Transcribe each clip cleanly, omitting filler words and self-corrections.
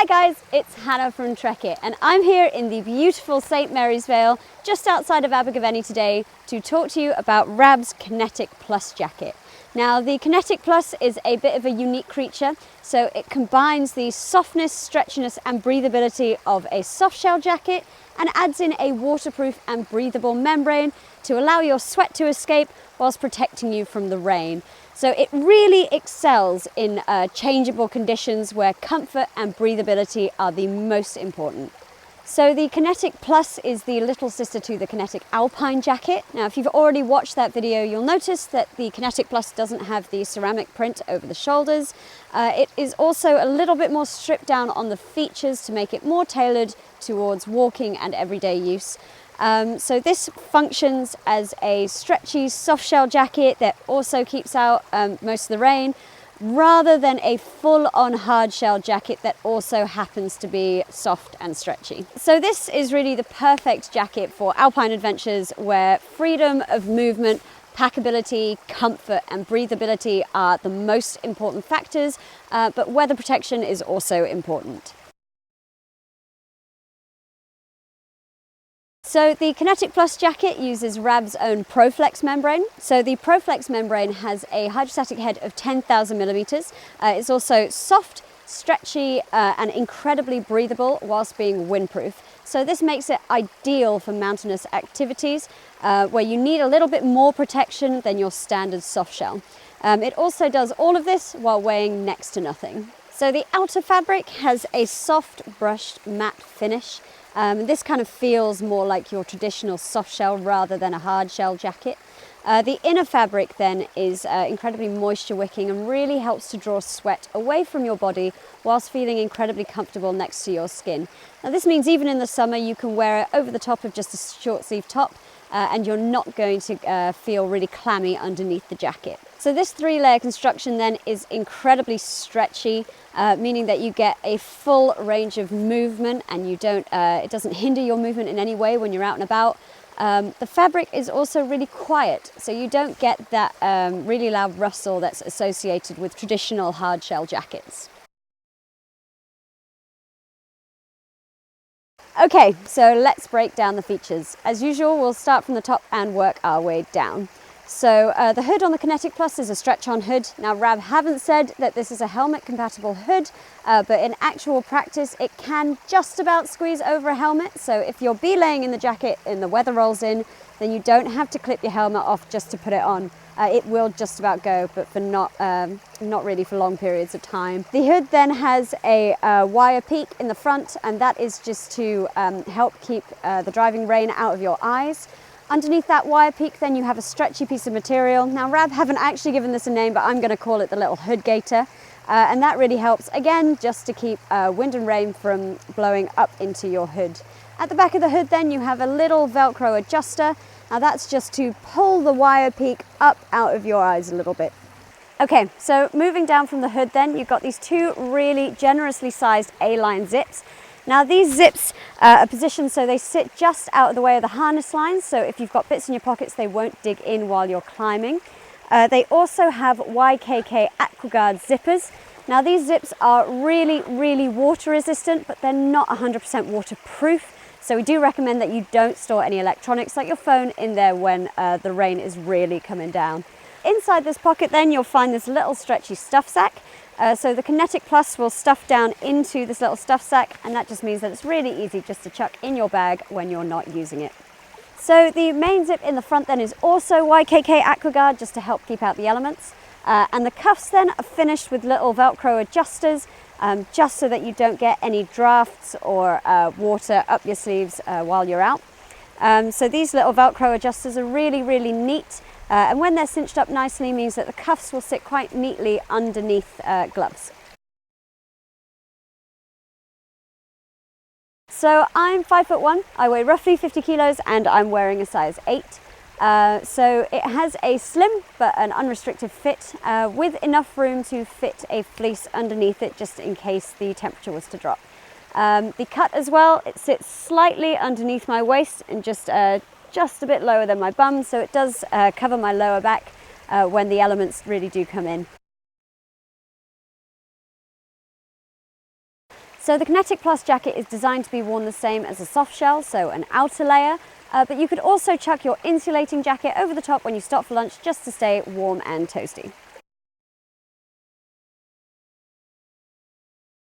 Hi guys, it's Hannah from Trekitt and I'm here in the beautiful St Mary's Vale just outside of Abergavenny today to talk to you about Rab's Kinetic Plus jacket. Now the Kinetic Plus is a bit of a unique creature, so it combines the softness, stretchiness and breathability of a softshell jacket and adds in a waterproof and breathable membrane to allow your sweat to escape whilst protecting you from the rain. So it really excels in changeable conditions where comfort and breathability are the most important. So the Kinetic Plus is the little sister to the Kinetic Alpine jacket. Now if you've already watched that video, you'll notice that the Kinetic Plus doesn't have the ceramic print over the shoulders. It is also a little bit more stripped down on the features to make it more tailored towards walking and everyday use. So this functions as a stretchy softshell jacket that also keeps out most of the rain, rather than a full-on hardshell jacket that also happens to be soft and stretchy. So this is really the perfect jacket for alpine adventures where freedom of movement, packability, comfort and breathability are the most important factors, but weather protection is also important. So the Kinetic Plus jacket uses Rab's own Proflex membrane. So the Proflex membrane has a hydrostatic head of 10,000 millimeters. It's also soft, stretchy and incredibly breathable whilst being windproof. So this makes it ideal for mountainous activities where you need a little bit more protection than your standard softshell. It also does all of this while weighing next to nothing. So the outer fabric has a soft brushed matte finish. This kind of feels more like your traditional soft shell rather than a hard shell jacket. The inner fabric then is incredibly moisture wicking and really helps to draw sweat away from your body whilst feeling incredibly comfortable next to your skin. Now this means even in the summer you can wear it over the top of just a short sleeve top and you're not going to feel really clammy underneath the jacket. So this 3-layer construction then is incredibly stretchy, meaning that you get a full range of movement and you don't, it doesn't hinder your movement in any way when you're out and about. The fabric is also really quiet, so you don't get that really loud rustle that's associated with traditional hard shell jackets. Okay, so let's break down the features. As usual, we'll start from the top and work our way down. So the hood on the Kinetic Plus is a stretch-on hood. Now Rab haven't said that this is a helmet-compatible hood, but in actual practice it can just about squeeze over a helmet. So if you're belaying in the jacket and the weather rolls in, then you don't have to clip your helmet off just to put it on. It will just about go, but for not really for long periods of time. The hood then has a wire peak in the front, and that is just to help keep the driving rain out of your eyes. Underneath that wire peak then you have a stretchy piece of material. Now Rab haven't actually given this a name, but I'm going to call it the little hood gaiter. And that really helps, again, just to keep wind and rain from blowing up into your hood. At the back of the hood then you have a little Velcro adjuster. Now that's just to pull the wire peak up out of your eyes a little bit. Okay, so moving down from the hood then, you've got these two really generously sized A-line zips. Now these zips are positioned so they sit just out of the way of the harness lines, so if you've got bits in your pockets they won't dig in while you're climbing. They also have YKK AquaGuard zippers. Now these zips are really water resistant, but they're not 100% waterproof, so we do recommend that you don't store any electronics like your phone in there when the rain is really coming down. Inside this pocket then you'll find this little stretchy stuff sack. So the Kinetic Plus will stuff down into this little stuff sack, and that just means that it's really easy just to chuck in your bag when you're not using it. So the main zip in the front then is also YKK AquaGuard, just to help keep out the elements. And the cuffs then are finished with little Velcro adjusters, just so that you don't get any drafts or water up your sleeves while you're out. So these little Velcro adjusters are really neat. And when they're cinched up nicely means that the cuffs will sit quite neatly underneath gloves. So I'm 5'1", I weigh roughly 50 kilos and I'm wearing a size 8. So it has a slim but an unrestricted fit with enough room to fit a fleece underneath it just in case the temperature was to drop. The cut as well, it sits slightly underneath my waist and just a bit lower than my bum, so it does cover my lower back when the elements really do come in. So the Kinetic Plus jacket is designed to be worn the same as a soft shell, so an outer layer, but you could also chuck your insulating jacket over the top when you stop for lunch just to stay warm and toasty.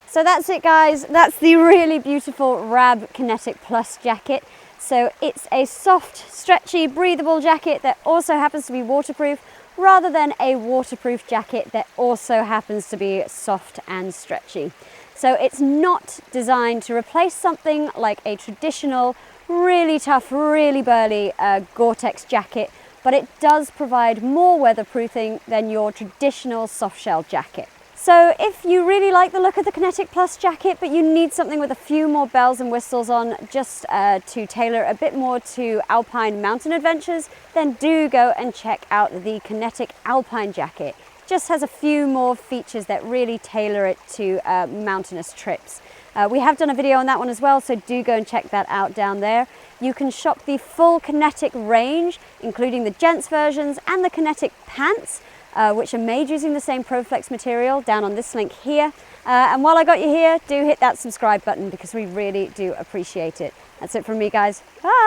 So that's it, guys. That's the really beautiful Rab Kinetic Plus jacket. So it's a soft, stretchy, breathable jacket that also happens to be waterproof, rather than a waterproof jacket that also happens to be soft and stretchy. So it's not designed to replace something like a traditional, really tough, really burly Gore-Tex jacket, but it does provide more weatherproofing than your traditional soft shell jacket. So if you really like the look of the Kinetic Plus jacket, but you need something with a few more bells and whistles on, just to tailor a bit more to alpine mountain adventures, then do go and check out the Kinetic Alpine jacket. Just has a few more features that really tailor it to mountainous trips. We have done a video on that one as well, so do go and check that out down there. You can shop the full Kinetic range, including the gents versions and the Kinetic pants, which are made using the same Proflex material, down on this link here. And while I got you here, do hit that subscribe button because we really do appreciate it. That's it from me, guys. Bye!